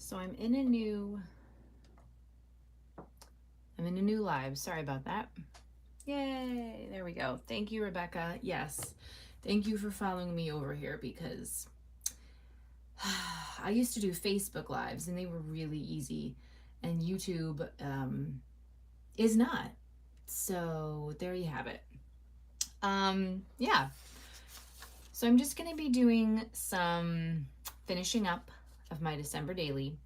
So I'm in a new live. Sorry about that. Yay, there we go. Thank you, Rebecca. Yes. Thank you for following me over here because I used to do Facebook lives and they were really easy and YouTube is not. So there you have it. Yeah. So I'm just going to be doing some finishing up of my December daily.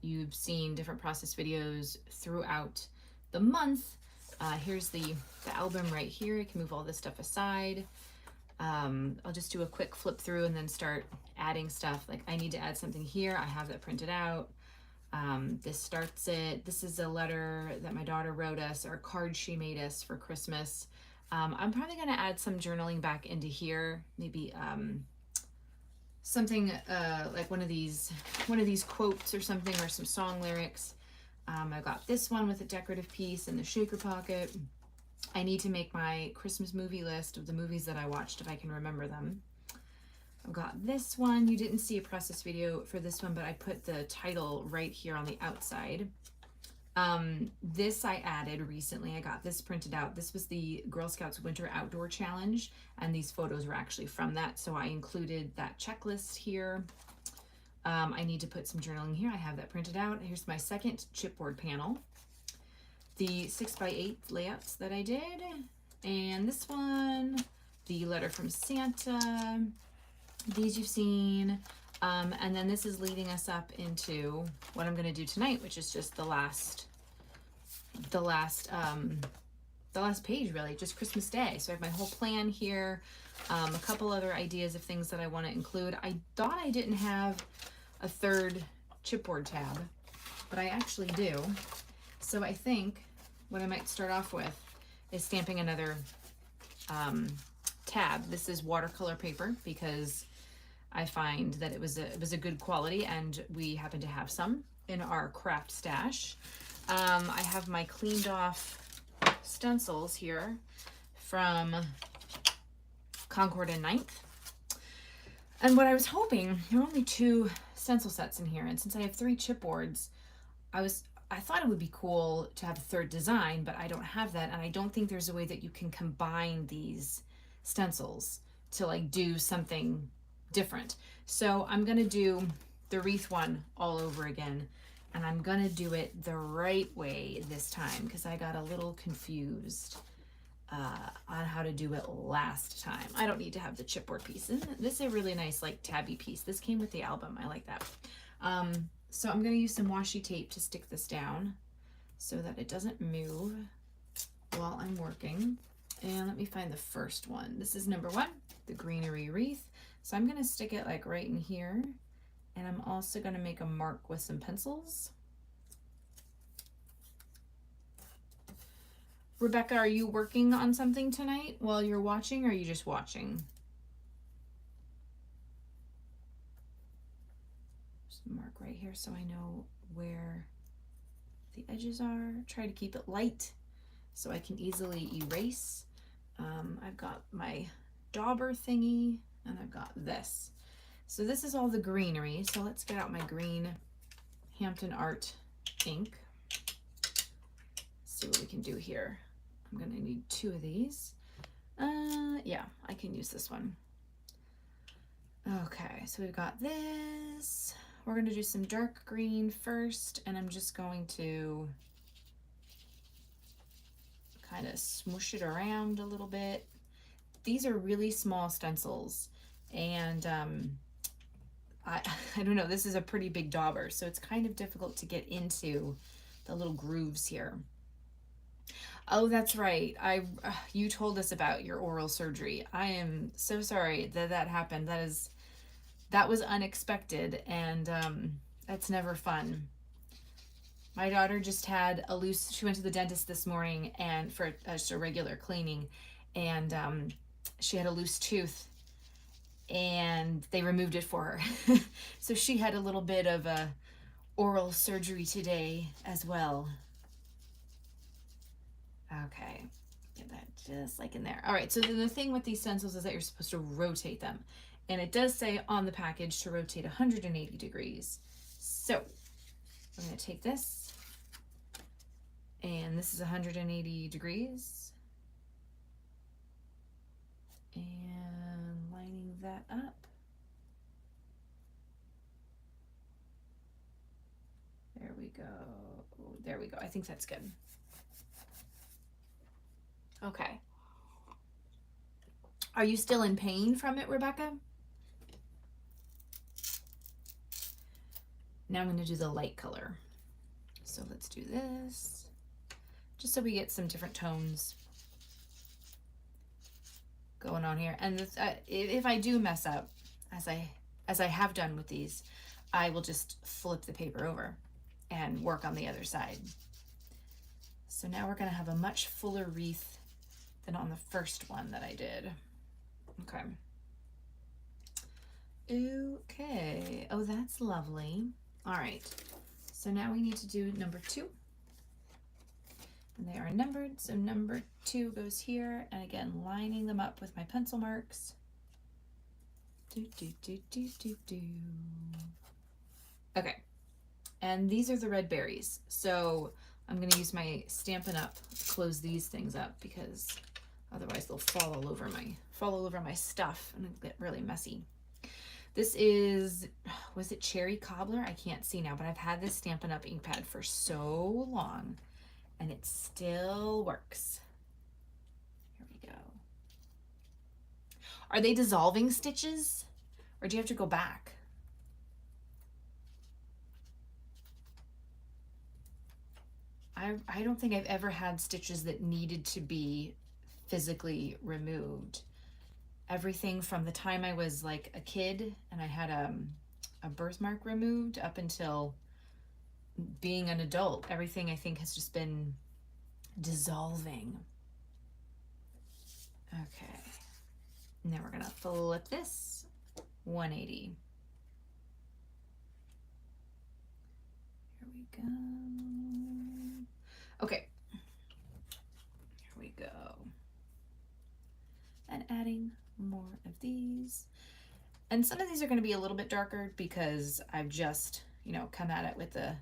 You've seen different process videos throughout the month. Here's the album right here. I can move all this stuff aside. I'll just do a quick flip through and then start adding stuff. Like I need to add something here. I have that printed out. This starts it. This is a letter that my daughter wrote us, or a card she made us for Christmas. I'm probably going to add some journaling back into here. Maybe something like one of these quotes or something, or some song lyrics. I got this one with a decorative piece in the shaker pocket. I need to make my Christmas movie list of the movies that I watched if I can remember them. I've got this one. You didn't see a process video for this one, but I put the title right here on the outside. This I added recently. I got this printed out. This was the Girl Scouts Winter Outdoor Challenge, and these photos were actually from that, so I included that checklist here. I need to put some journaling here. I have that printed out. Here's my second chipboard panel. The 6x8 layouts that I did, and this one, the letter from Santa. These you've seen. And then this is leading us up into what I'm going to do tonight, which is just the last page, really, just Christmas Day. So I have my whole plan here, a couple other ideas of things that I want to include. I thought I didn't have a third chipboard tab, but I actually do. So I think what I might start off with is stamping another tab. This is watercolor paper because I find that it was a good quality, and we happen to have some in our craft stash. I have my cleaned off stencils here from Concord and Ninth. And what I was hoping, there are only 2 stencil sets in here, and since I have 3 chipboards, I thought it would be cool to have a third design, but I don't have that, and I don't think there's a way that you can combine these stencils to like do something different. So I'm gonna do the wreath one all over again, and I'm gonna do it the right way this time because I got a little confused on how to do it last time. I don't need to have the chipboard piece. This is a really nice like tabby piece. This came with the album. I like that. So I'm gonna use some washi tape to stick this down so that it doesn't move while I'm working. And let me find the first one. This is number 1, the greenery wreath. So I'm gonna stick it like right in here, and I'm also gonna make a mark with some pencils. Rebecca, are you working on something tonight while you're watching, or are you just watching? Just mark right here so I know where the edges are. Try to keep it light so I can easily erase. I've got my dauber thingy, and I've got this. So this is all the greenery. So let's get out my green Hampton Art ink. See what we can do here. I'm gonna need 2 of these. Yeah, I can use this one. Okay, so we've got this. We're gonna do some dark green first, and I'm just going to kind of smoosh it around a little bit. These are really small stencils, and I don't know, this is a pretty big dauber, so it's kind of difficult to get into the little grooves here. Oh, that's right. You told us about your oral surgery. I am so sorry that happened. That was unexpected, and that's never fun. My daughter just had she went to the dentist this morning and for just a regular cleaning, and she had a loose tooth, and they removed it for her. So she had a little bit of a oral surgery today as well. Okay, get that just like in there. All right, so then the thing with these stencils is that you're supposed to rotate them, and it does say on the package to rotate 180 degrees. So I'm going to take this, and this is 180 degrees, and lining that up. There we go. There we go. I think that's good. Okay. Are you still in pain from it, Rebecca? Now I'm going to do the light color. So let's do this, just so we get some different tones going on here. And this, if I do mess up, as I have done with these, I will just flip the paper over and work on the other side. So now we're going to have a much fuller wreath than on the first one that I did. Okay. Okay. Oh, that's lovely. All right. So now we need to do number 2. And they are numbered. So number 2 goes here. And again, lining them up with my pencil marks. Do, do, do, do, do, do. Okay. And these are the red berries. So I'm going to use my Stampin' Up, close these things up, because otherwise they'll fall all over my stuff and it'll get really messy. This is, was it Cherry Cobbler? I can't see now, but I've had this Stampin' Up ink pad for so long and it still works. Here we go. Are they dissolving stitches, or do you have to go back? I don't think I've ever had stitches that needed to be physically removed. Everything from the time I was like a kid and I had a birthmark removed up until being an adult, everything I think has just been dissolving. Okay. And then we're going to flip this 180. Here we go. Okay. Here we go. And adding more of these. And some of these are going to be a little bit darker because I've just, you know, come at it with the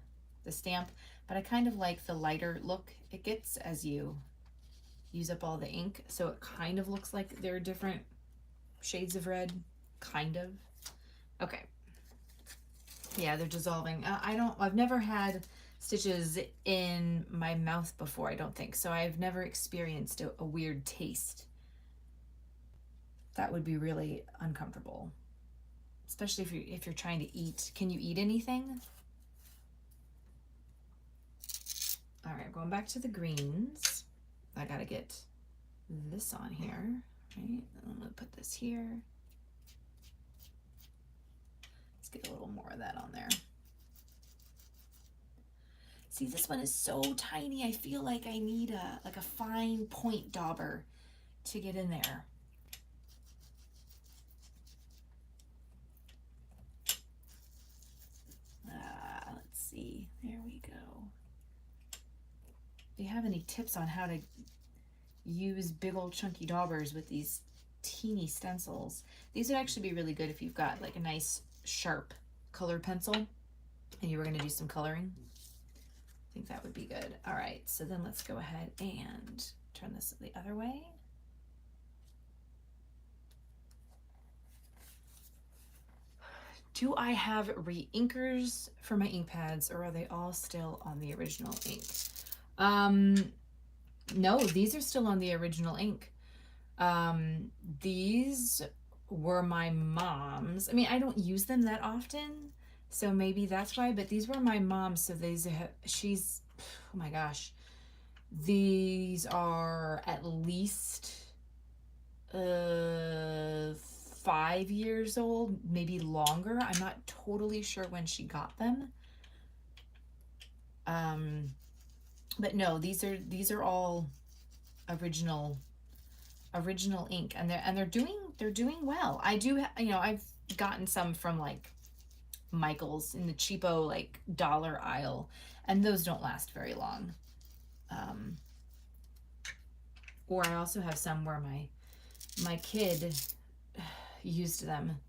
stamp, but I kind of like the lighter look it gets as you use up all the ink. So it kind of looks like there are different shades of red, kind of. Okay. Yeah, they're dissolving. I've never had stitches in my mouth before, I don't think. So I've never experienced a weird taste. That would be really uncomfortable, especially if you're trying to eat. Can you eat anything? All right, going back to the greens. I gotta get this on here, right? I'm gonna put this here. Let's get a little more of that on there. See, this one is so tiny. I feel like I need a fine point dauber to get in there. Let's see. There we go. Do you have any tips on how to use big old chunky daubers with these teeny stencils? These would actually be really good if you've got like a nice sharp colored pencil and you were going to do some coloring. I think that would be good. All right, so then let's go ahead and turn this the other way. Do I have re-inkers for my ink pads, or are they all still on the original ink? No, these are still on the original ink. These were my mom's. I mean, I don't use them that often, so maybe that's why, but these were my mom's. So she's, oh my gosh, these are at least 5 years old, maybe longer. I'm not totally sure when she got them. But no, these are all original ink, and they're doing well. I do, you know, I've gotten some from like Michael's in the cheapo like dollar aisle, and those don't last very long. Or I also have some where my kid used them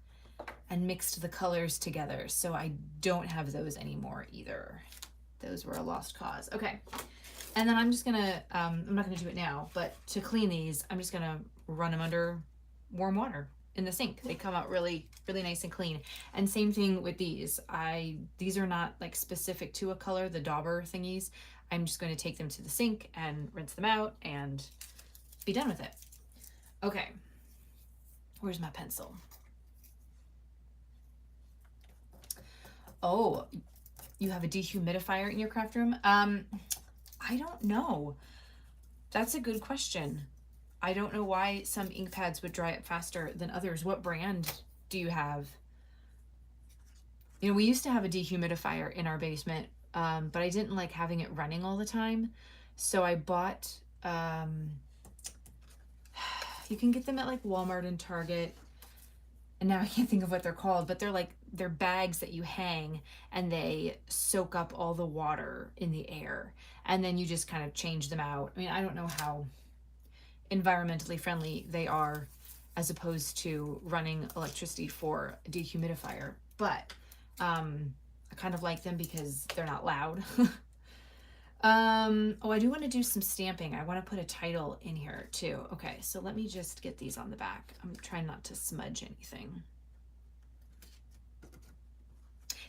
and mixed the colors together, so I don't have those anymore either. Those were a lost cause. Okay. And then I'm just gonna, I'm not gonna do it now, but to clean these, I'm just gonna run them under warm water in the sink. They come out really, really nice and clean. And same thing with these. These are not like specific to a color, the dauber thingies. I'm just going to take them to the sink and rinse them out and be done with it. Okay. Where's my pencil? Oh, you have a dehumidifier in your craft room? I don't know. That's a good question. I don't know why some ink pads would dry up faster than others. What brand do you have? You know, we used to have a dehumidifier in our basement, but I didn't like having it running all the time. So I bought, you can get them at like Walmart and Target. And now I can't think of what they're called, but they're bags that you hang and they soak up all the water in the air. And then you just kind of change them out. I mean, I don't know how environmentally friendly they are as opposed to running electricity for a dehumidifier, but I kind of like them because they're not loud. Oh, I do want to do some stamping. I want to put a title in here too. Okay, so let me just get these on the back. I'm trying not to smudge anything.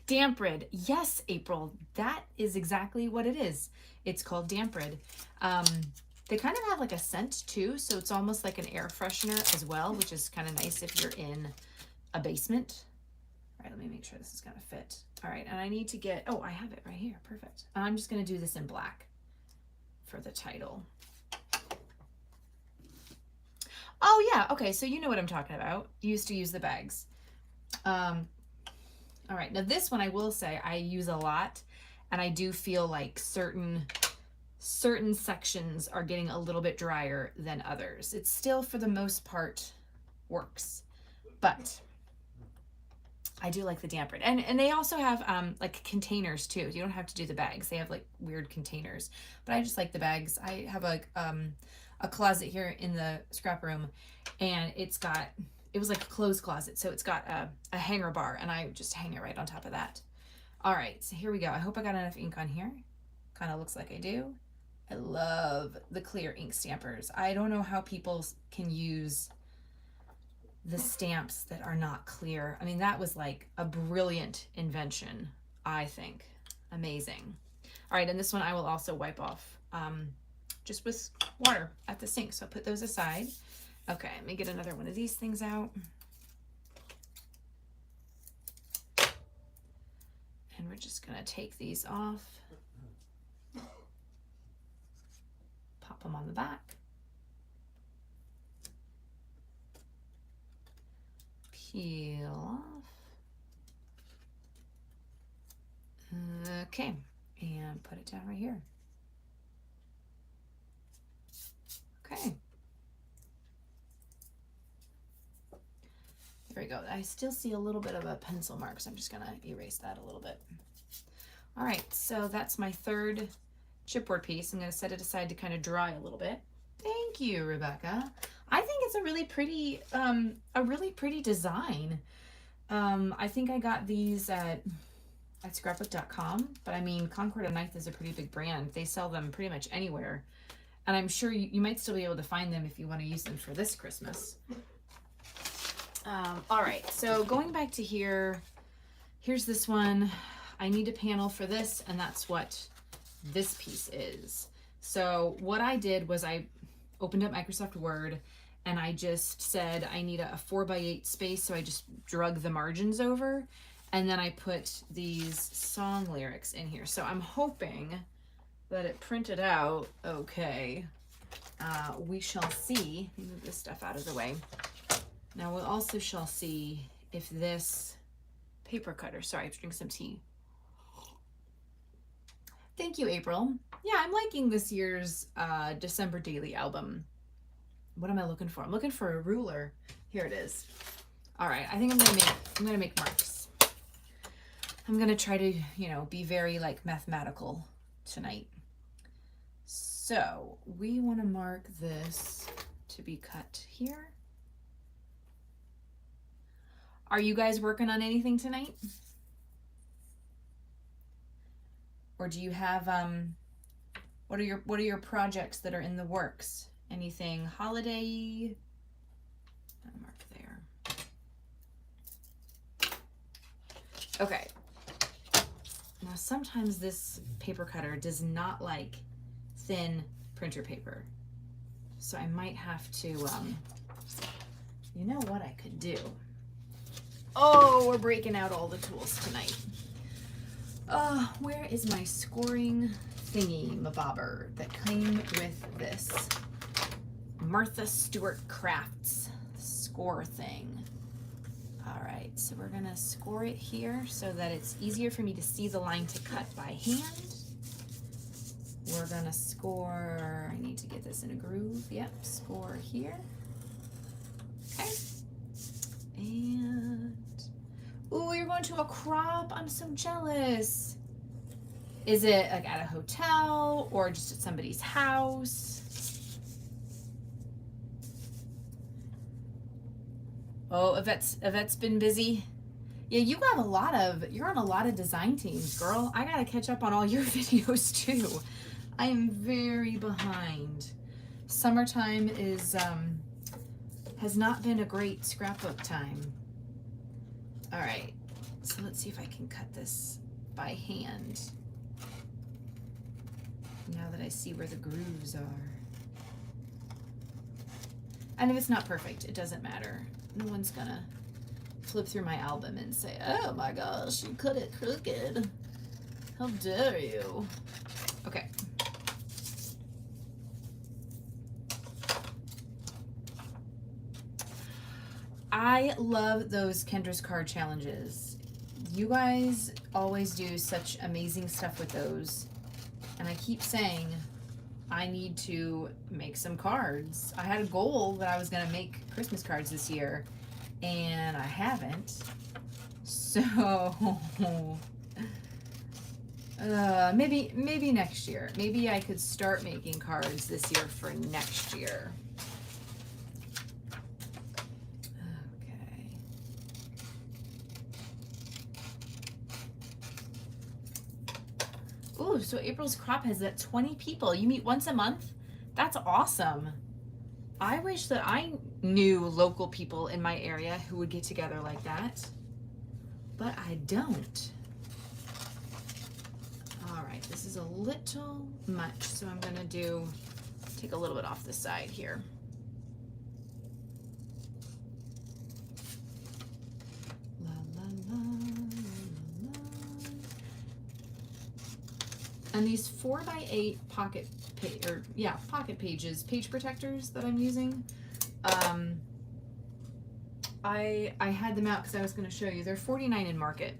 Damp rid. Yes, April, that is exactly what it is. It's called damp rid. They kind of have like a scent too, so it's almost like an air freshener as well, which is kind of nice if you're in a basement. All right, let me make sure this is gonna fit. All right, and I need to get, oh, I have it right here, perfect. I'm just gonna do this in black for the title. Oh yeah, okay, so you know what I'm talking about. You used to use the bags. All right, now this one I will say I use a lot, and I do feel like certain sections are getting a little bit drier than others. It still, for the most part, works, but I do like the damp rid. And they also have like containers too. You don't have to do the bags. They have like weird containers, but I just like the bags. I have a closet here in the scrap room, and it was like a clothes closet, so it's got a hanger bar, and I just hang it right on top of that. All right, so here we go. I hope I got enough ink on here. Kind of looks like I do. I love the clear ink stampers. I don't know how people can use the stamps that are not clear. I mean, that was like a brilliant invention, I think. Amazing. All right, and this one I will also wipe off just with water at the sink. So I'll put those aside. Okay, let me get another one of these things out. And we're just gonna take these off. Pop them on the back. Peel off. Okay, and put it down right here. Okay. There we go. I still see a little bit of a pencil mark, so I'm just gonna erase that a little bit. All right, so that's my third chipboard piece. I'm gonna set it aside to kind of dry a little bit. Thank you, Rebecca. I think it's a really pretty design. I think I got these at scrapbook.com, but I mean, Concord and Ninth is a pretty big brand. They sell them pretty much anywhere. And I'm sure you might still be able to find them if you want to use them for this Christmas. All right, so going back to here, here's this one. I need a panel for this, and that's what this piece is. So what I did was I opened up Microsoft Word, and I just said I need a 4x8 space, so I just drug the margins over, and then I put these song lyrics in here. So I'm hoping that it printed out okay. We shall see. Let me move this stuff out of the way. Now we also shall see if this paper cutter, sorry, I have to drink some tea. Thank you, April. Yeah, I'm liking this year's December Daily album. What am I looking for? I'm looking for a ruler. Here it is. All right, I think I'm gonna make marks. I'm gonna try to, be very like mathematical tonight. So we want to mark this to be cut here. Are you guys working on anything tonight? Or do you have what are your projects that are in the works? Anything holiday? I'll mark there. Okay. Now sometimes this paper cutter does not like thin printer paper. So I might have to, you know what I could do? Oh, we're breaking out all the tools tonight. Where is my scoring thingy mabobber that came with this Martha Stewart Crafts score thing? All right, so we're gonna score it here so that it's easier for me to see the line to cut by hand. We're gonna score, I need to get this in a groove. Yep, score here. Okay. And, ooh, you're going to a crop. I'm so jealous. Is it like at a hotel or just at somebody's house? Oh, Yvette's been busy. Yeah, you're on a lot of design teams, girl. I gotta catch up on all your videos too. I am very behind. Summertime is has not been a great scrapbook time. All right, so let's see if I can cut this by hand. Now that I see where the grooves are. And if it's not perfect, it doesn't matter. No one's gonna flip through my album and say, oh my gosh, you cut it crooked. How dare you? Okay. I love those Kendra's card challenges. You guys always do such amazing stuff with those. And I keep saying, I need to make some cards. I had a goal that I was gonna make Christmas cards this year, and I haven't. So, maybe next year. Maybe I could start making cards this year for next year. Okay. Ooh, so April's crop has that 20 people. You meet once a month? That's awesome. I wish that I knew local people in my area who would get together like that, but I don't. All right, this is a little much, so I'm gonna take a little bit off the side here. La, la, la, la, la. And these 4x8 pocket pages, page protectors that I'm using, I had them out because I was going to show you. They're $49 in Market.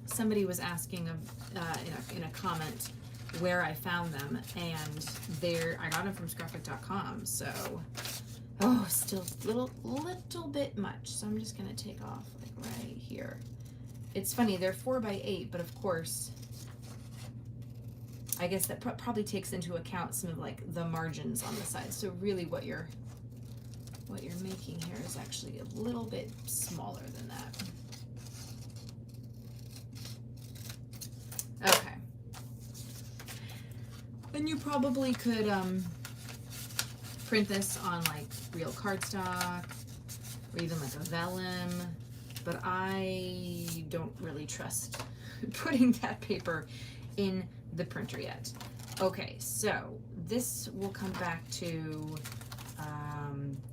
Somebody was asking in a comment where I found them, and I got them from scrapbook.com. So, still little bit much. So I'm just going to take off like right here. It's funny, they're 4x8, but of course, I guess that probably takes into account some of like the margins on the side. So really what you're making here is actually a little bit smaller than that. Okay. And you probably could print this on like real cardstock or even like a vellum, but I don't really trust putting that paper in the printer yet. Okay, so this will come back to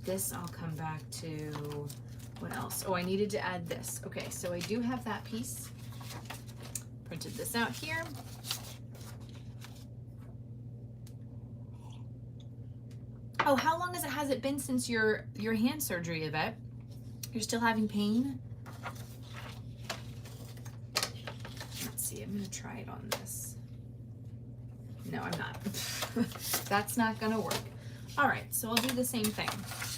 this. I'll come back to what else? Oh, I needed to add this. Okay, so I do have that piece. Printed this out here. Oh, how long has it been since your hand surgery, Yvette? You're still having pain? Let's see, I'm gonna try it on this. No, I'm not. That's not gonna work. All right, so I'll do the same thing.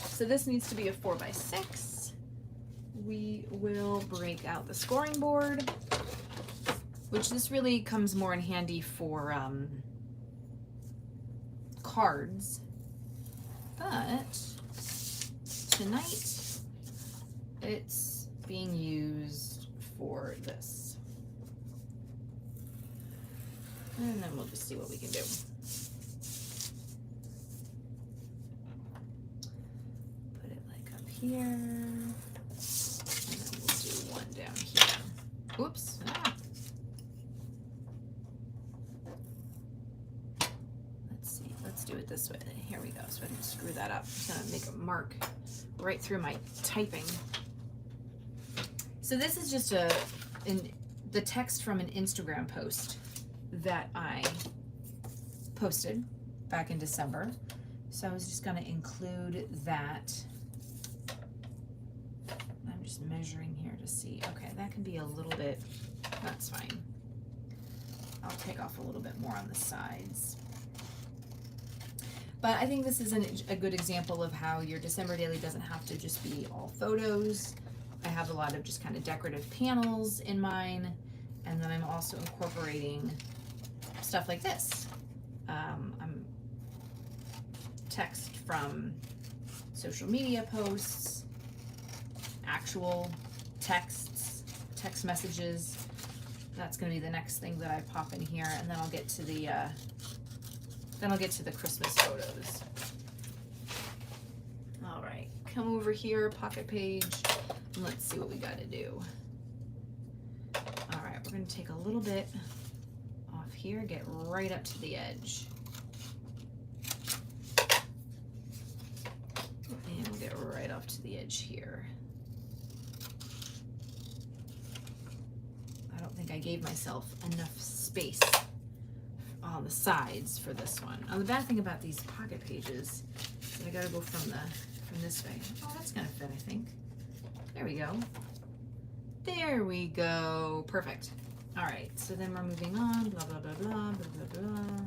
So this needs to be a 4x6. We will break out the scoring board, which this really comes more in handy for cards. But tonight it's being used for this. And then we'll just see what we can do. Put it like up here. And then we'll do one down here. Oops. Ah. Let's see. Let's do it this way. Here we go. So I didn't screw that up. I'm just going to make a mark right through my typing. So this is just the text from an Instagram post that I posted back in December. So I was just going to include that. I'm just measuring here to see. Okay, that can be a little bit, that's fine. I'll take off a little bit more on the sides. But I think this is a good example of how your December daily doesn't have to just be all photos. I have a lot of just kind of decorative panels in mine. And then I'm also incorporating stuff like this. I'm text from social media posts, actual texts, text messages. That's going to be the next thing that I pop in here, and then I'll get to the Christmas photos. All right, come over here, pocket page, and let's see what we got to do. All right, we're going to take a little bit off here, get right up to the edge. And we'll get right off to the edge here. I don't think I gave myself enough space on the sides for this one. Oh, the bad thing about these pocket pages is I gotta go from this way. Oh, that's gonna fit, I think. There we go. There we go. Perfect. All right, so then we're moving on, blah, blah, blah, blah, blah, blah, blah.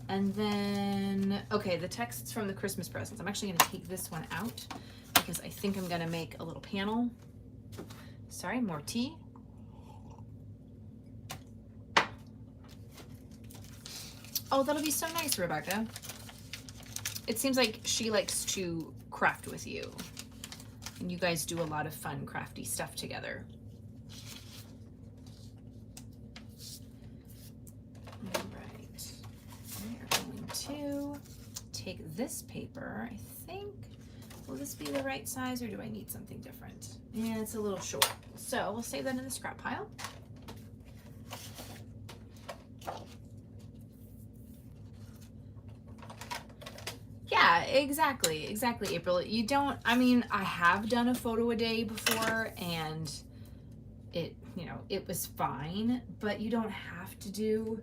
And then, okay, the texts from the Christmas presents. I'm actually gonna take this one out because I think I'm gonna make a little panel. Sorry, more tea. Oh, that'll be so nice, Rebecca. It seems like she likes to craft with you. And you guys do a lot of fun, crafty stuff together. All right. We are going to take this paper, I think. Will this be the right size or do I need something different? Yeah, it's a little short. So we'll save that in the scrap pile. Yeah, exactly, April. You don't, I mean, I have done a photo a day before and it, you know, it was fine, but you don't have to do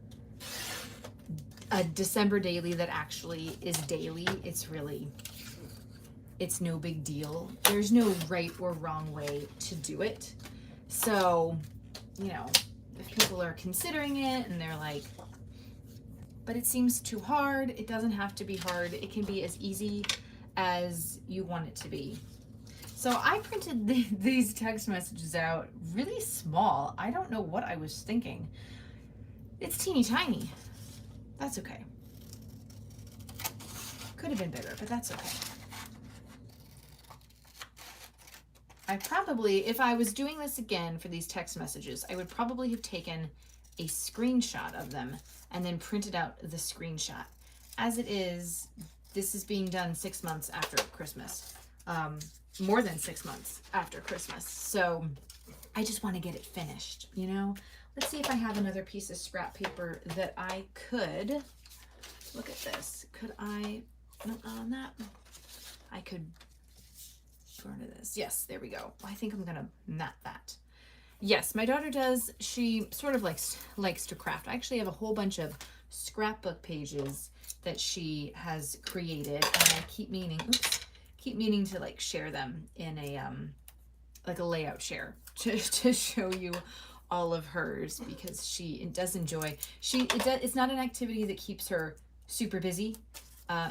a December daily that actually is daily. It's really, it's no big deal. There's no right or wrong way to do it. So, you know, if people are considering it and they're like, but it seems too hard, it doesn't have to be hard. It can be as easy as you want it to be. So I printed these text messages out really small. I don't know what I was thinking. It's teeny tiny. That's okay. Could have been bigger, but that's okay. I probably, if I was doing this again for these text messages, I would probably have taken a screenshot of them and then printed out the screenshot. As it is, this is being done 6 months after Christmas. More than 6 months after Christmas. So I just want to get it finished, you know? Let's see if I have another piece of scrap paper that I could, look at this. Could I, no, not on that. I could go into this. Yes, there we go. I think I'm gonna mat that. Yes, my daughter does. She sort of likes to craft. I actually have a whole bunch of scrapbook pages that she has created, and I keep meaning to like share them in a like a layout share to show you all of hers, because she does enjoy. It's not an activity that keeps her super busy.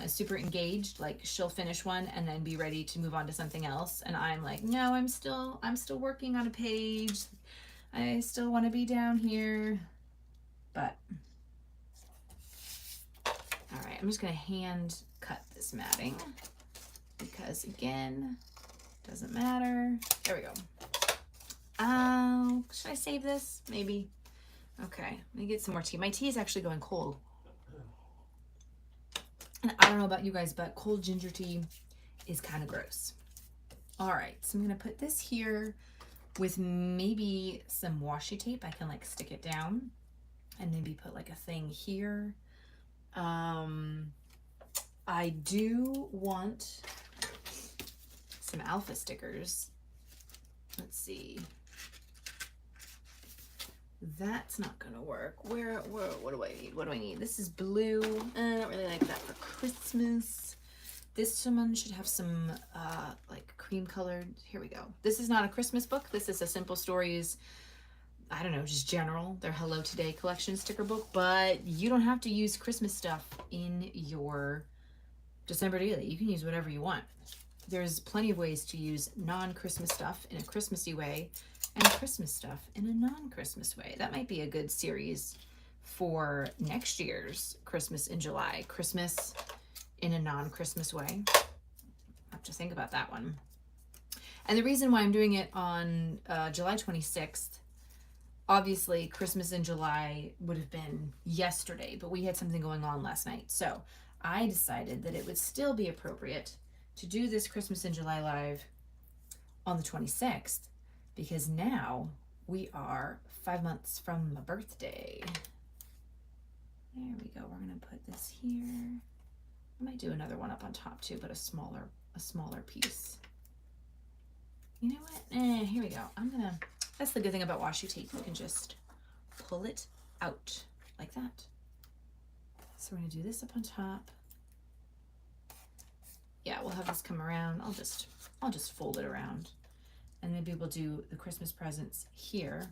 Super engaged. Like she'll finish one and then be ready to move on to something else, and I'm like, no, I'm still working on a page. I still want to be down here. But all right, I'm just gonna hand cut this matting because again, doesn't matter. There we go. Should I save this? Maybe. Okay, let me get some more tea. My tea is actually going cold. And I don't know about you guys, but cold ginger tea is kind of gross. All right, so I'm gonna put this here with maybe some washi tape. I can like stick it down and maybe put like a thing here. I do want some alpha stickers. Let's see. That's not gonna work. Where, what do I need? What do I need? This is blue. I don't really like that for Christmas. This one should have some like cream colored. Here we go. This is not a Christmas book. This is a Simple Stories, I don't know, just general. Their Hello Today collection sticker book, but you don't have to use Christmas stuff in your December daily. You can use whatever you want. There's plenty of ways to use non-Christmas stuff in a Christmassy way and Christmas stuff in a non-Christmas way. That might be a good series for next year's Christmas in July. Christmas in a non-Christmas way. I have to think about that one. And the reason why I'm doing it on July 26th, obviously Christmas in July would have been yesterday, but we had something going on last night. So I decided that it would still be appropriate to do this Christmas in July live on the 26th, because now we are 5 months from my birthday. There we go. We're going to put this here. I might do another one up on top too, but a smaller piece. You know what? Here we go. That's the good thing about washi tape. You can just pull it out like that. So we're gonna do this up on top. Yeah, we'll have this come around. I'll just fold it around. And maybe we'll do the Christmas presents here.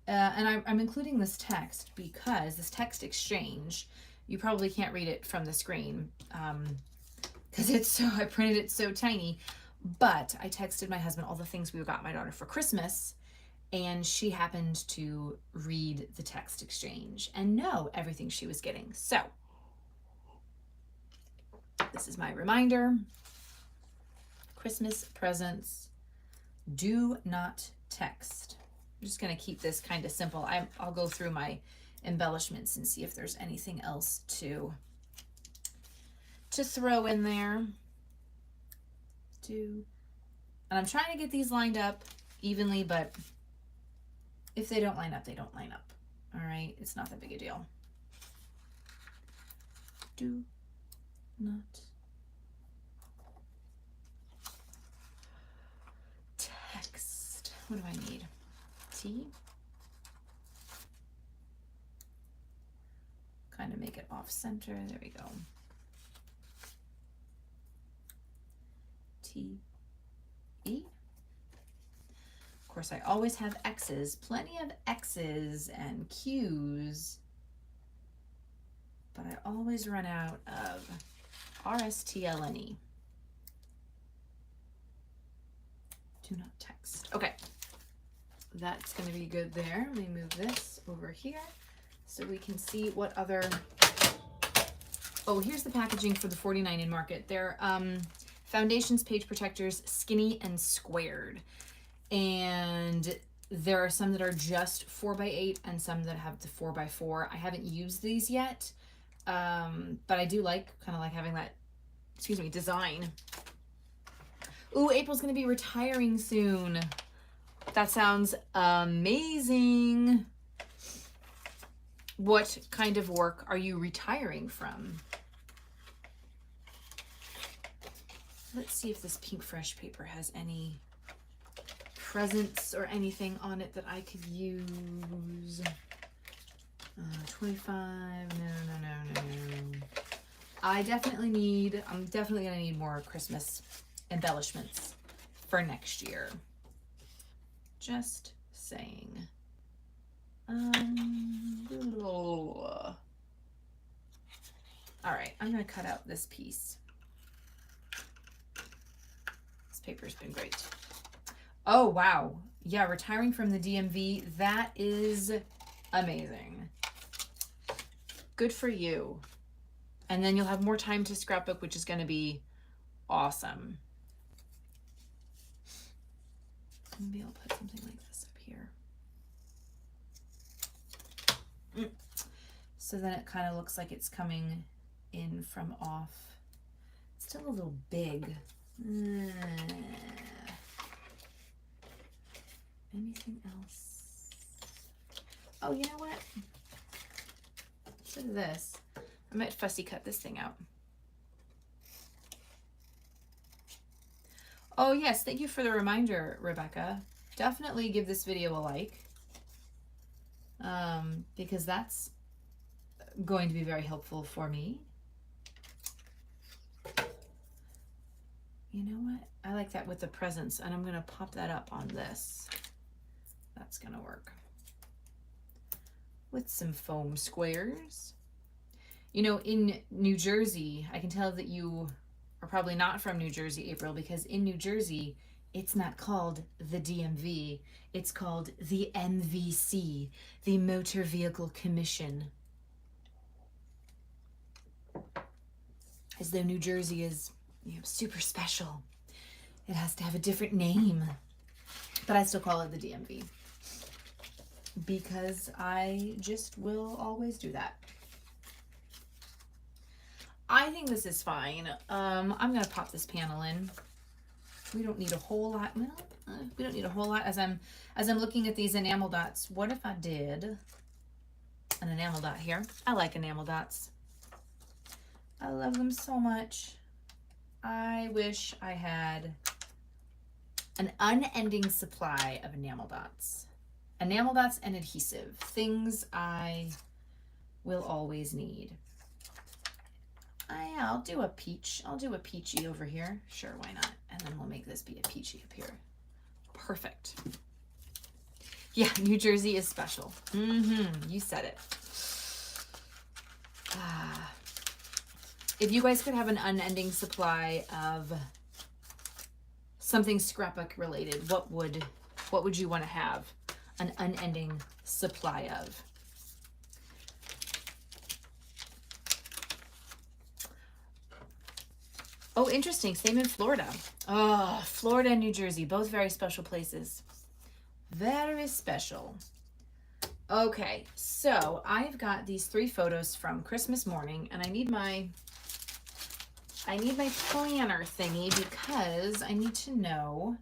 And I'm including this text because this text exchange, you probably can't read it from the screen because I printed it so tiny, but I texted my husband all the things we got my daughter for Christmas, and she happened to read the text exchange and know everything she was getting. So this is my reminder. Christmas presents, do not text. I'm just going to keep this kind of simple. I'll go through my embellishments and see if there's anything else to throw in there. And I'm trying to get these lined up evenly, but if they don't line up, they don't line up. All right, it's not that big a deal. Do not text. What do I need? Tea. Kind of make it off center. There we go. T-E. Of course, I always have X's, plenty of X's and Q's, but I always run out of RSTLNE. Do not text. Okay, that's going to be good there. Let me move this over here so we can see what other... Oh, here's the packaging for the 49 in Market. They're Foundations Page Protectors Skinny and Squared. And there are some that are just 4x8 and some that have the 4x4. I haven't used these yet, but I do kind of like having that, design. Ooh, April's going to be retiring soon. That sounds amazing. What kind of work are you retiring from? Let's see if this pink fresh paper has any presents or anything on it that I could use. 25, no. I'm definitely gonna need more Christmas embellishments for next year. Just saying. All right, I'm gonna cut out this piece. This paper's been great. Oh, wow. Yeah, retiring from the DMV, that is amazing. Good for you. And then you'll have more time to scrapbook, which is going to be awesome. Maybe I'll put something like this up here. So then it kind of looks like it's coming in from off. It's still a little big. Anything else? Oh, you know what? Look at this. I might fussy cut this thing out. Oh yes, thank you for the reminder, Rebecca. Definitely give this video a like. Because that's going to be very helpful for me. You know what? I like that with the presents, and I'm going to pop that up on this. That's going to work. With some foam squares. You know, in New Jersey, I can tell that you are probably not from New Jersey, April, because in New Jersey, it's not called the DMV. It's called the MVC, the Motor Vehicle Commission. As though New Jersey is, you know, super special. It has to have a different name. But I still call it the DMV. Because I just will always do that. I think this is fine. I'm going to pop this panel in. We don't need a whole lot. Well, we don't need a whole lot as I'm looking at these enamel dots. What if I did an enamel dot here? I like enamel dots. I love them so much. I wish I had an unending supply of enamel dots. Enamel dots and adhesive, things I will always need. I'll do a peach. I'll do a peachy over here. Sure, why not? And then we'll make this be a peachy up here. Perfect. Yeah, New Jersey is special. You said it. If you guys could have an unending supply of something scrapbook related, what would you want to have an unending supply of? Oh, interesting. Same in Florida. Oh, Florida and New Jersey, both very special places. Very special. Okay, so I've got these 3 photos from Christmas morning, and I need my planner thingy because I need to know.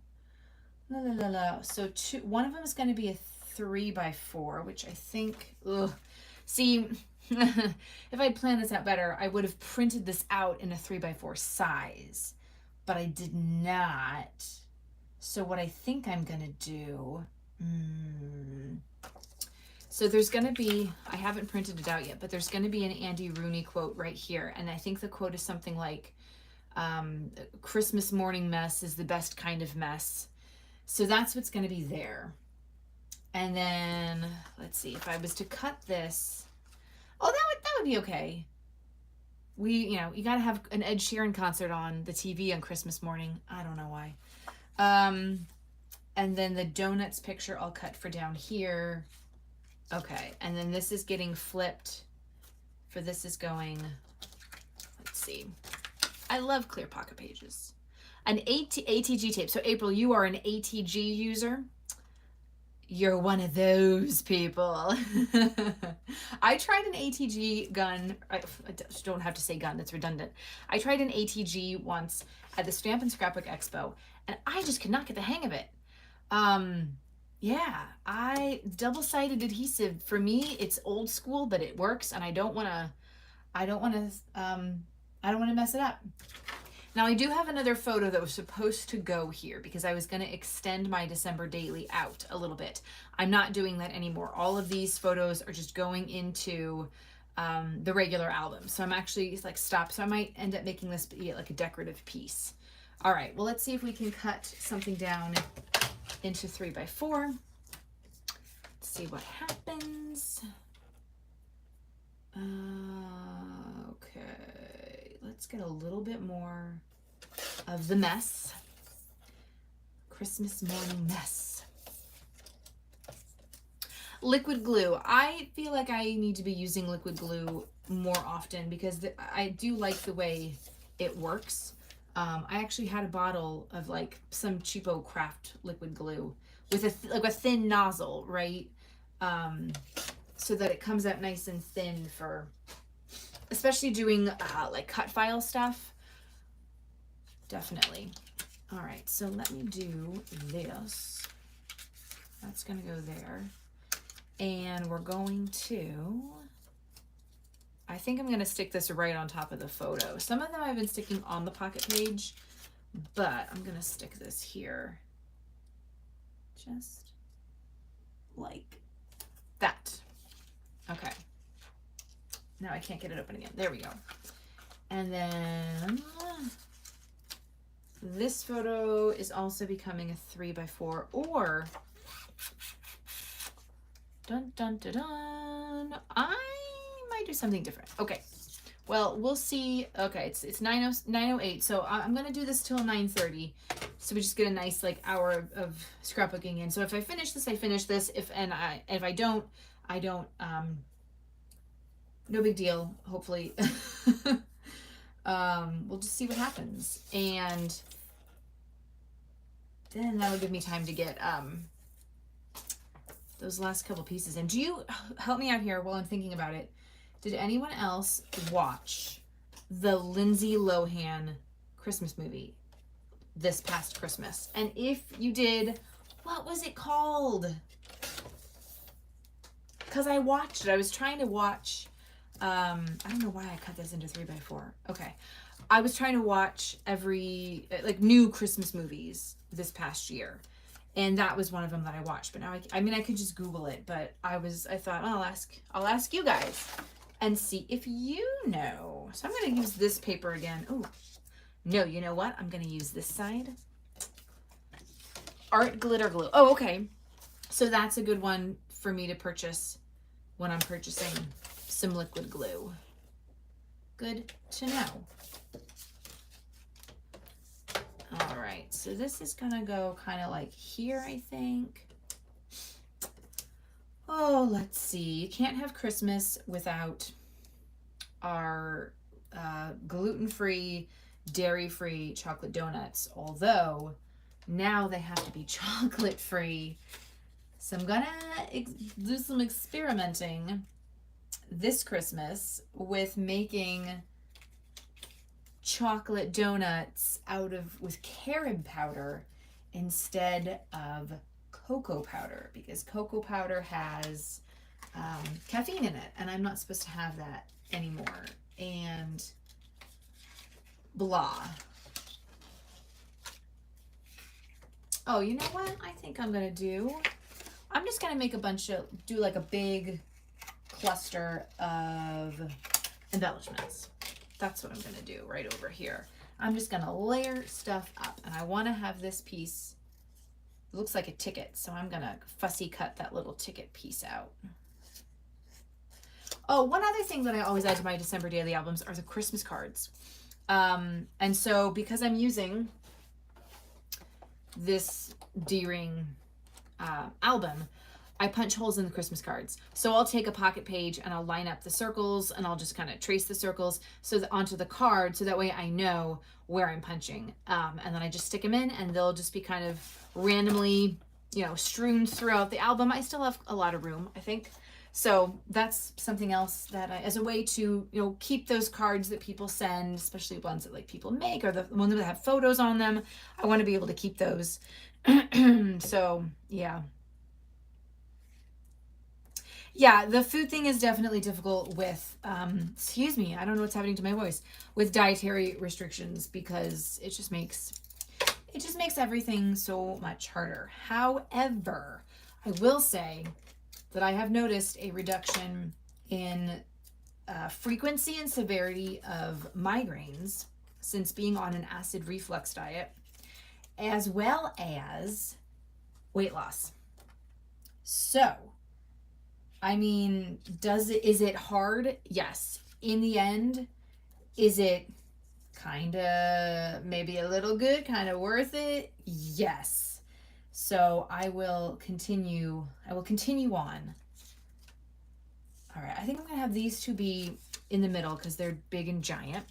So one of them is going to be a 3x4, which I think. See. If I'd planned this out better, I would have printed this out in a 3x4 size, but I did not. So what I think I'm going to do, so there's going to be, I haven't printed it out yet, but there's going to be an Andy Rooney quote right here. And I think the quote is something like, Christmas morning mess is the best kind of mess. So that's what's going to be there. And then, let's see, if I was to cut this, oh, that would be okay. You got to have an Ed Sheeran concert on the TV on Christmas morning. I don't know why. And then the donuts picture I'll cut for down here. Okay, and then this is getting flipped. For this is going, let's see. I love clear pocket pages. An ATG tape. So April, you are an ATG user. You're one of those people. I tried an ATG gun. I don't have to say gun, that's redundant. I tried an ATG once at the Stamp and Scrapbook Expo, and I just could not get the hang of it. Yeah, double-sided adhesive, for me, it's old school, but it works, and I don't want to mess it up. Now, I do have another photo that was supposed to go here because I was going to extend my December daily out a little bit. I'm not doing that anymore. All of these photos are just going into the regular album. So I'm actually like stopped. So I might end up making this be like a decorative piece. All right, well, let's see if we can cut something down into 3x4. Let's see what happens. Okay, let's get a little bit more of the mess. Christmas morning mess. Liquid glue. I feel like I need to be using liquid glue more often because I do like the way it works. I actually had a bottle of like some cheapo craft liquid glue with a thin nozzle, right? so that it comes out nice and thin for, especially doing like cut file stuff. Definitely. All right, so let me do this. That's gonna go there. And we're going to, I think I'm gonna stick this right on top of the photo. Some of them I've been sticking on the pocket page, but I'm gonna stick this here. Just like that. Okay. Now I can't get it open again. There we go. And then this photo is also becoming a 3x4, or dun dun dun dun. I might do something different. Okay. Well, we'll see. Okay, it's 9:08, so I'm gonna do this till 9:30, so we just get a nice like hour of scrapbooking in. So if I finish this, I finish this. If I don't, I don't. No big deal. Hopefully, we'll just see what happens, and then that'll give me time to get those last couple pieces. And do you help me out here while I'm thinking about it? Did anyone else watch the Lindsay Lohan Christmas movie this past Christmas? And if you did, what was it called? Because I watched it. I was trying to watch, I don't know why I cut this into 3x4. Okay. I was trying to watch every, like, new Christmas movies this past year. And that was one of them that I watched. But now, I mean, I could just Google it. But I thought, oh, I'll ask you guys and see if you know. So I'm going to use this paper again. Oh, no, you know what? I'm going to use this side. Art glitter glue. Oh, okay. So that's a good one for me to purchase when I'm purchasing some liquid glue. Good to know. All right, so this is going to go kind of like here, I think. Oh, let's see. You can't have Christmas without our gluten-free, dairy-free chocolate donuts, although now they have to be chocolate-free. So I'm gonna do some experimenting this Christmas with making chocolate donuts with carob powder instead of cocoa powder, because cocoa powder has caffeine in it, and I'm not supposed to have that anymore, and blah. Oh, you know what I think I'm gonna do? I'm just gonna make do like a big cluster of embellishments. That's what I'm gonna do right over here. I'm just gonna layer stuff up, and I wanna have this piece, it looks like a ticket, so I'm gonna fussy cut that little ticket piece out. Oh, one other thing that I always add to my December daily albums are the Christmas cards. And so because I'm using this D-Ring album, I punch holes in the Christmas cards. So I'll take a pocket page and I'll line up the circles, and I'll just kind of trace the circles onto the card, so that way I know where I'm punching. And then I just stick them in, and they'll just be kind of randomly, strewn throughout the album. I still have a lot of room, I think. So that's something else that as a way to, keep those cards that people send, especially ones that like people make, or the ones that have photos on them. I want to be able to keep those. So yeah. Yeah, the food thing is definitely difficult with, excuse me, I don't know what's happening to my voice, with dietary restrictions, because it just makes everything so much harder. However, I will say that I have noticed a reduction in frequency and severity of migraines since being on an acid reflux diet, as well as weight loss. So, I mean, is it hard? Yes. In the end, is it kind of maybe a little good, kind of worth it? Yes. So I will continue on. All right, I think I'm gonna have these two be in the middle because they're big and giant.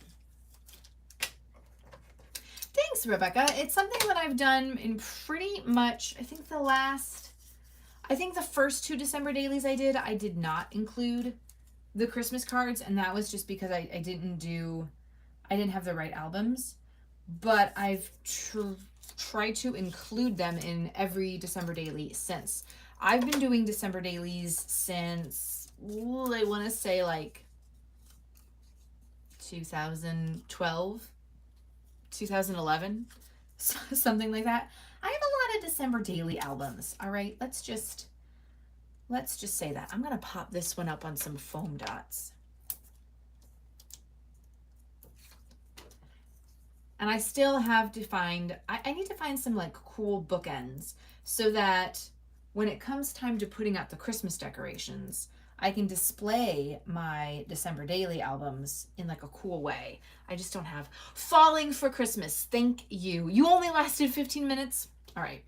Thanks, Rebecca. It's something that I've done in pretty much, I think I think the first 2 December dailies I did not include the Christmas cards, and that was just because I didn't have the right albums. But I've tried to include them in every December daily since. I've been doing December dailies since, I want to say like 2012, 2011, something like that. I have a lot of December daily albums. All right, let's just say that. I'm going to pop this one up on some foam dots. And I still have to find, I need to find some like cool bookends so that when it comes time to putting out the Christmas decorations, I can display my December daily albums in like a cool way. I just don't have Falling for Christmas. Thank you. You only lasted 15 minutes. All right.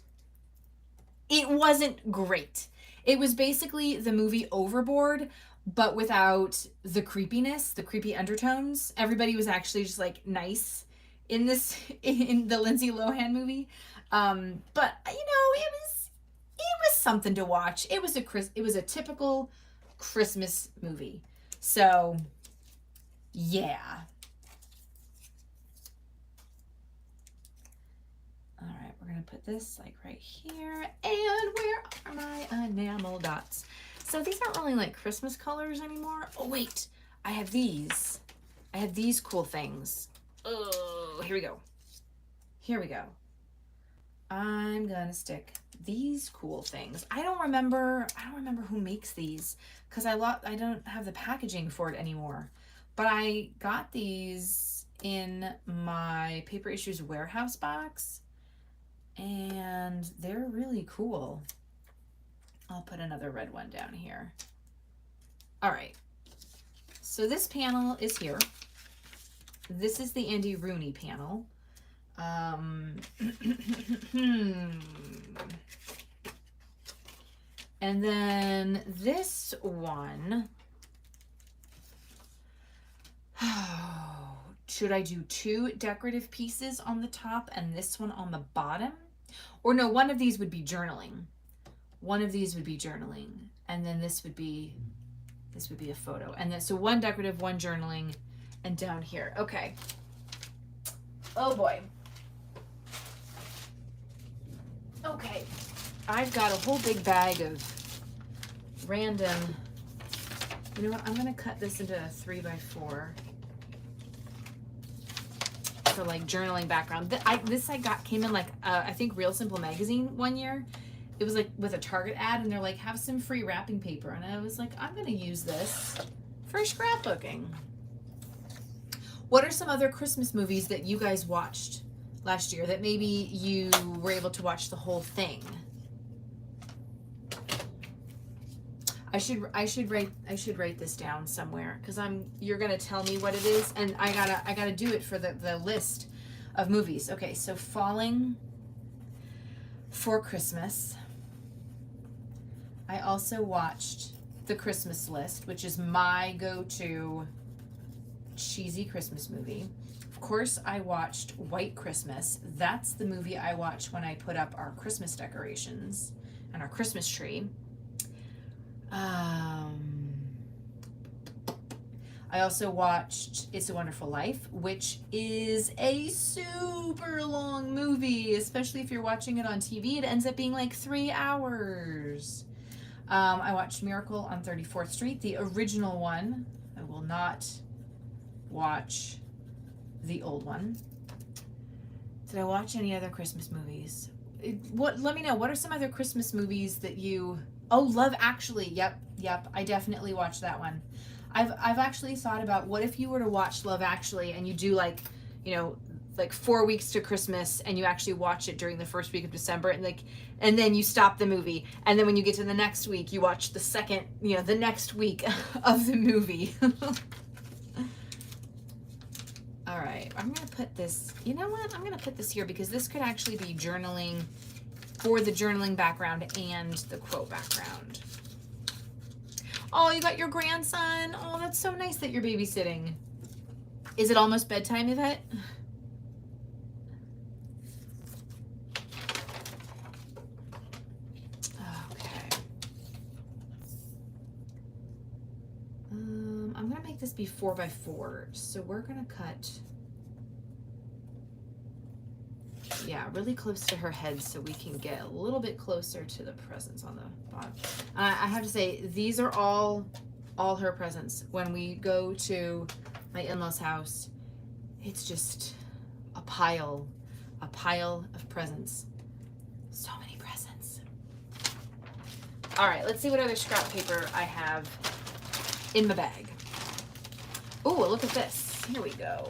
It wasn't great. It was basically the movie Overboard, but without the creepiness, the creepy undertones. Everybody was actually just like nice in the Lindsay Lohan movie. But you know, it was something to watch. It was a typical Christmas movie. So, yeah. All right, we're going to put this like right here. And where are my enamel dots? So these aren't really like Christmas colors anymore. Oh, wait. I have these. I have these cool things. Oh, here we go. Here we go. I'm going to stick these cool things. I don't remember who makes these because I don't have the packaging for it anymore. But I got these in my Paper Issues warehouse box, and they're really cool. I'll put another red one down here. All right. So this panel is here. This is the Andy Rooney panel. And then this one, should I do 2 decorative pieces on the top and this one on the bottom? Or no, one of these would be journaling. One of these would be journaling. And then this would be a photo. And then, so 1 decorative, 1 journaling, and down here. Okay. Oh boy. Okay. I've got a whole big bag of random, you know what, I'm gonna cut this into a 3x4 for like journaling background. This came in like I think Real Simple magazine one year. It was like with a Target ad, and they're like, have some free wrapping paper, and I was like, I'm gonna use this for scrapbooking. What are some other Christmas movies that you guys watched last year that maybe you were able to watch the whole thing? I should write this down somewhere, because you're gonna tell me what it is, and I gotta do it for the list of movies. Okay, so Falling for Christmas. I also watched The Christmas List, which is my go-to cheesy Christmas movie. Of course, I watched White Christmas. That's the movie I watch when I put up our Christmas decorations and our Christmas tree. I also watched It's a Wonderful Life, which is a super long movie, especially if you're watching it on TV. It ends up being like 3 hours. I watched Miracle on 34th Street, the original one. I will not watch the old one. Did I watch any other Christmas movies? Let me know. What are some other Christmas movies that you... Oh, Love Actually. Yep. I definitely watched that one. I've actually thought about, what if you were to watch Love Actually and you do like 4 weeks to Christmas, and you actually watch it during the first week of December, and then you stop the movie, and then when you get to the next week, you watch the next week of the movie. All right, I'm gonna put this, you know what? I'm gonna put this here because this could actually be journaling, for the journaling background and the quote background. Oh, you got your grandson. Oh, that's so nice that you're babysitting. Is it almost bedtime, Yvette? Okay. I'm gonna make this be 4 by 4. So we're gonna cut, yeah, really close to her head so we can get a little bit closer to the presents on the bottom. I have to say, these are all her presents. When we go to my in-laws' house, it's just a pile of presents. So many presents. All right, let's see what other scrap paper I have in my bag. Oh, look at this. Here we go.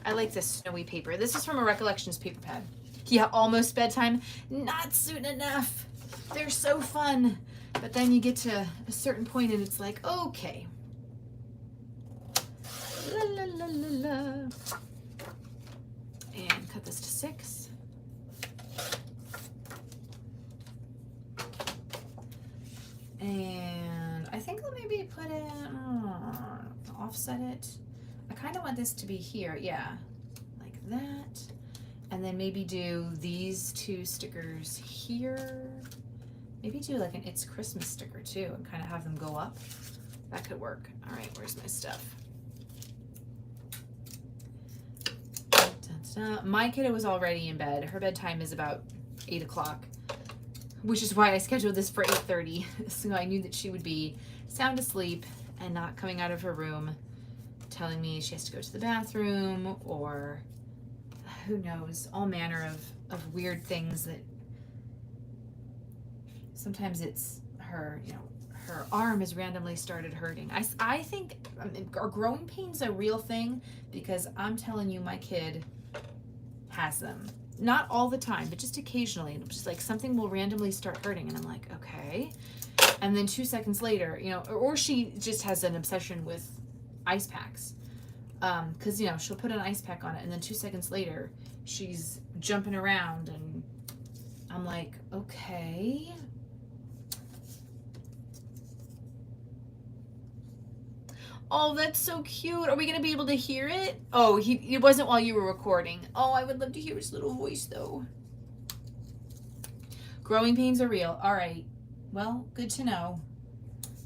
I like this snowy paper. This is from a Recollections paper pad. Yeah, almost bedtime. Not soon enough. They're so fun. But then you get to a certain point and it's like, okay. La la la la la. And cut this to 6. And I think I'll maybe put it, offset it. I kind of want this to be here, yeah, like that. And then maybe do these 2 stickers here. Maybe do like an It's Christmas sticker too and kind of have them go up. That could work. All right, where's my stuff? My kiddo was already in bed. Her bedtime is about 8 o'clock, which is why I scheduled this for 8:30. So I knew that she would be sound asleep and not coming out of her room telling me she has to go to the bathroom or who knows, all manner of weird things that sometimes it's her, you know, her arm has randomly started hurting. I think are growing pains a real thing? Because I'm telling you, my kid has them. Not all the time, but just occasionally. Just like something will randomly start hurting and I'm like, okay. And then 2 seconds later, you know, or she just has an obsession with ice packs. Cause you know, she'll put an ice pack on it and then 2 seconds later she's jumping around and I'm like, okay. Oh, that's so cute. Are we going to be able to hear it? Oh, it wasn't while you were recording. Oh, I would love to hear his little voice, though. Growing pains are real. All right. Well, good to know.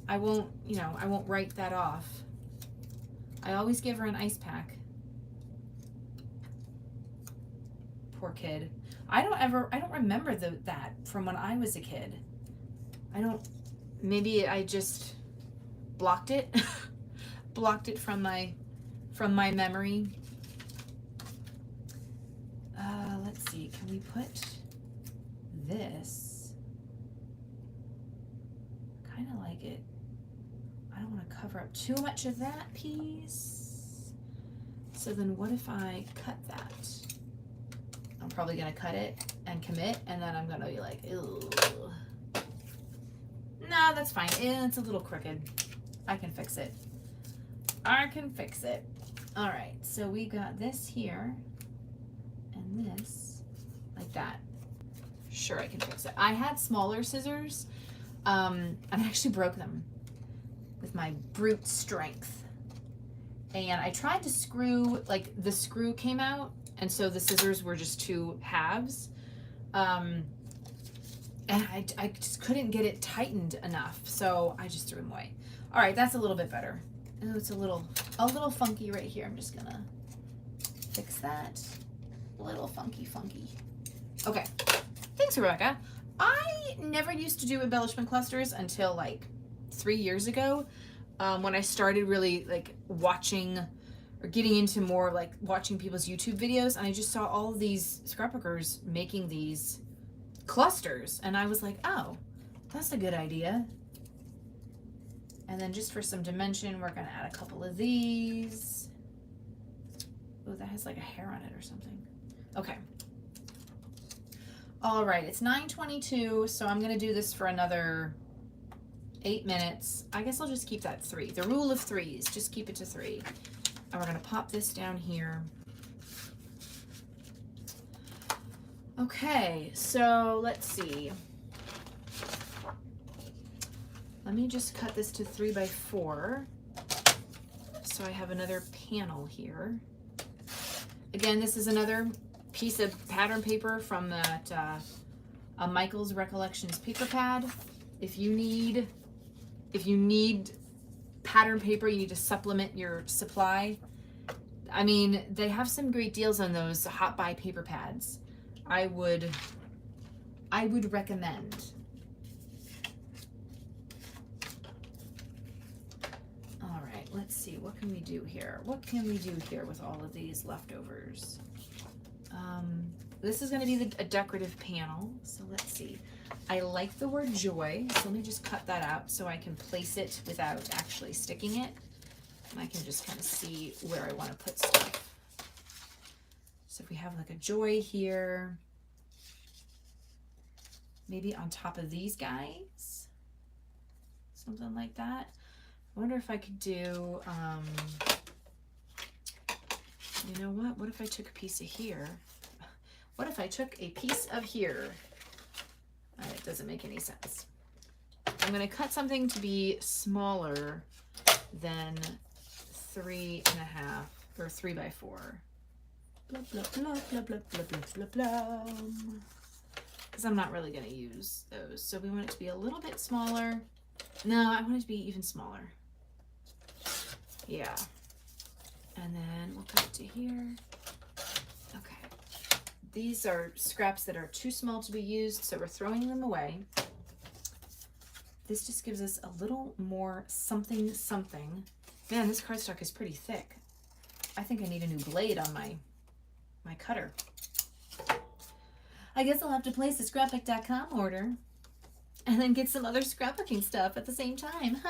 I won't, you know, I won't write that off. I always give her an ice pack. Poor kid. I don't remember that from when I was a kid. Maybe I just blocked it. Blocked it from my memory. Let's see, can we put this? Kind of like it. I don't want to cover up too much of that piece. So then what if I cut that? I'm probably gonna cut it and commit, and then I'm gonna be like, ew. No, that's fine. It's a little crooked. I can fix it. I can fix it. All right, so we got this here and this like that. Sure, I can fix it. I had smaller scissors and I actually broke them with my brute strength. And I tried to screw, like the screw came out and so the scissors were just 2 halves. And I just couldn't get it tightened enough, so I just threw them away. All right, that's a little bit better. Oh, it's a little funky right here. I'm just gonna fix that. A little funky. Okay, thanks, Rebecca. I never used to do embellishment clusters until like 3 years ago, when I started really like watching or getting into more like watching people's YouTube videos, and I just saw all of these scrapbookers making these clusters, and I was like, oh, that's a good idea. And then just for some dimension, we're gonna add a couple of these. Oh, that has like a hair on it or something. Okay. All right, it's 9:22, so I'm gonna do this for another 8 minutes. I guess I'll just keep that 3. The rule of 3s, just keep it to 3. And we're gonna pop this down here. Okay, so let's see. Let me just cut this to 3 by 4. So I have another panel here. Again, this is another piece of pattern paper from that Michael's Recollections paper pad. If you need pattern paper, you need to supplement your supply. I mean, they have some great deals on those hot buy paper pads. I would recommend. All right, let's see. What can we do here? What can we do here with all of these leftovers? This is going to be a decorative panel. So let's see. I like the word joy. So let me just cut that out so I can place it without actually sticking it. And I can just kind of see where I want to put stuff. So if we have like a joy here, maybe on top of these guys, something like that. I wonder if I could do, you know what if I took a piece of here? What if I took a piece of here? It doesn't make any sense. I'm going to cut something to be smaller than 3.5 or 3 by 4. Blah, blah, blah, blah, blah, blah, blah, blah, blah. Because I'm not really going to use those. So we want it to be a little bit smaller. No, I want it to be even smaller. Yeah. And then we'll cut it to here. Okay. These are scraps that are too small to be used, so we're throwing them away. This just gives us a little more something. Man, this cardstock is pretty thick. I think I need a new blade on my cutter. I guess I'll have to place a scrapbook.com order and then get some other scrapbooking stuff at the same time.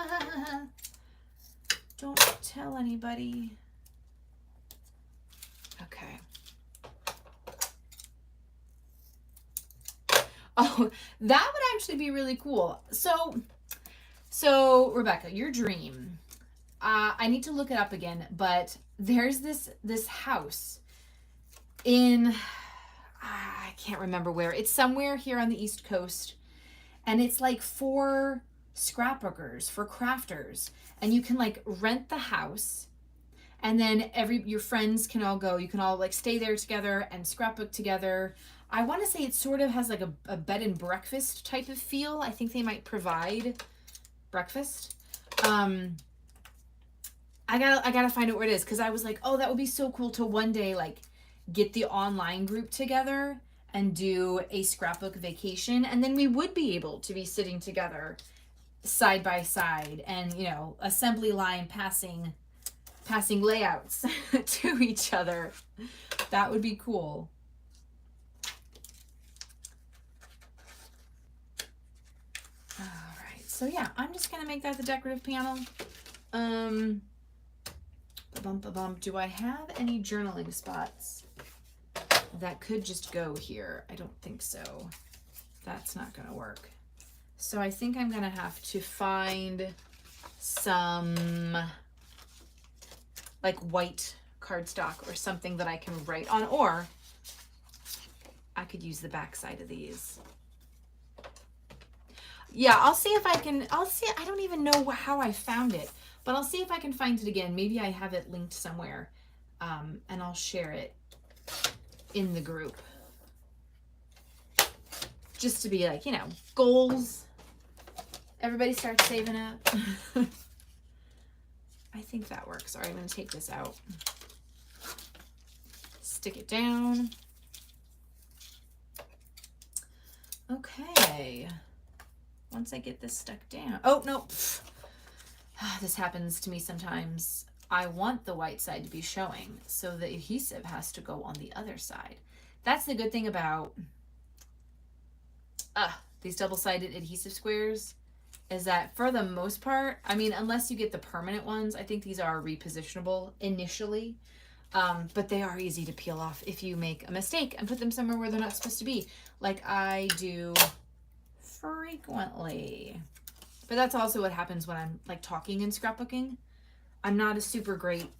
Don't tell anybody. Okay. Oh, that would actually be really cool. So Rebecca, your dream. I need to look it up again, but there's this house in, I can't remember where. It's somewhere here on the East Coast, and it's like for scrapbookers, for crafters, and you can like rent the house, and then your friends can all go. You can all like stay there together and scrapbook together. I want to say it sort of has like a bed and breakfast type of feel. I think they might provide breakfast. I gotta find out where it is, because I was like, oh, that would be so cool to one day like get the online group together and do a scrapbook vacation, and then we would be able to be sitting together side by side and, you know, assembly line passing layouts to each other. That would be cool. All right, so yeah, I'm just gonna make that the decorative panel. Do I have any journaling spots that could just go here? I don't think so. That's not gonna work. So I think I'm gonna have to find some like white cardstock or something that I can write on, or I could use the back side of these. Yeah, I'll see if I can, I don't even know how I found it, but I'll see if I can find it again. Maybe I have it linked somewhere, and I'll share it in the group. Just to be like, you know, goals. Everybody start saving up. I think that works. All right, I'm going to take this out. Stick it down. Okay. Once I get this stuck down. Oh, no. This happens to me sometimes. I want the white side to be showing, so the adhesive has to go on the other side. That's the good thing about these double-sided adhesive squares, is that for the most part, I mean, unless you get the permanent ones, I think these are repositionable initially, but they are easy to peel off if you make a mistake and put them somewhere where they're not supposed to be, like I do frequently. But that's also what happens when I'm like talking and scrapbooking. I'm not a super great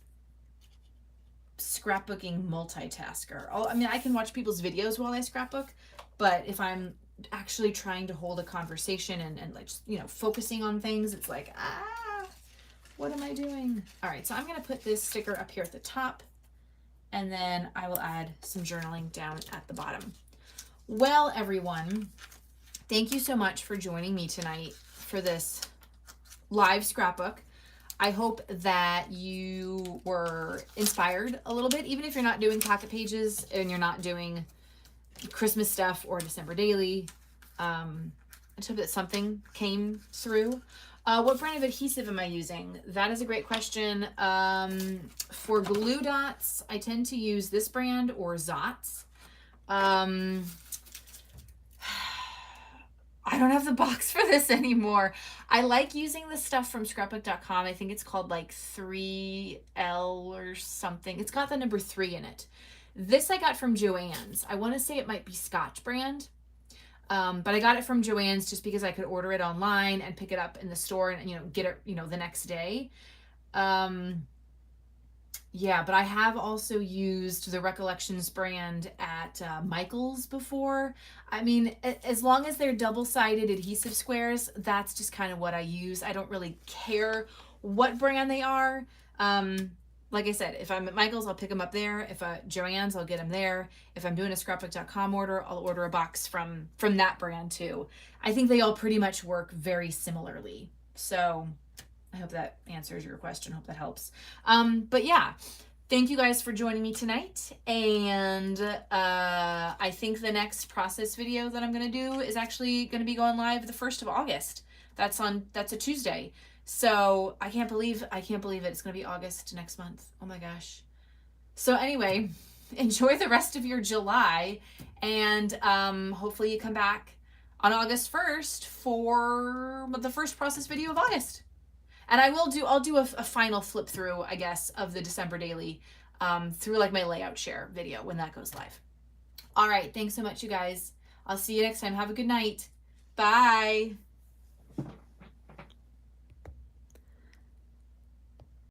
scrapbooking multitasker. I mean, I can watch people's videos while I scrapbook, but if I'm actually trying to hold a conversation and like, you know, focusing on things, it's like, what am I doing? All right, so I'm gonna put this sticker up here at the top, and then I will add some journaling down at the bottom. Well, everyone, thank you so much for joining me tonight for this live scrapbook. I hope that you were inspired a little bit, even if you're not doing pocket pages and you're not doing Christmas stuff or December daily. I just hope that something came through. What brand of adhesive am I using? That is a great question. For glue dots, I tend to use this brand or Zots. I don't have the box for this anymore. I like using the stuff from scrapbook.com. I think it's called like 3L or something. It's got the number 3 in it. This I got from Joann's. I want to say it might be Scotch brand. But I got it from Joann's just because I could order it online and pick it up in the store and, get it, the next day. Yeah, but I have also used the Recollections brand at Michael's before. I mean, as long as they're double-sided adhesive squares, that's just kind of what I use. I don't really care what brand they are. Like I said, if I'm at Michael's, I'll pick them up there. If Joann's, I'll get them there. If I'm doing a scrapbook.com order, I'll order a box from that brand too. I think they all pretty much work very similarly. So I hope that answers your question. Hope that helps. But yeah, thank you guys for joining me tonight. And I think the next process video that I'm going to do is actually going to be going live the 1st of August. That's a Tuesday. So I can't believe it. It's going to be August next month. Oh my gosh. So anyway, enjoy the rest of your July, and hopefully you come back on August 1st for the first process video of August. And I'll do a final flip through, I guess, of the December daily through like my layout share video when that goes live. All right. Thanks so much, you guys. I'll see you next time. Have a good night. Bye.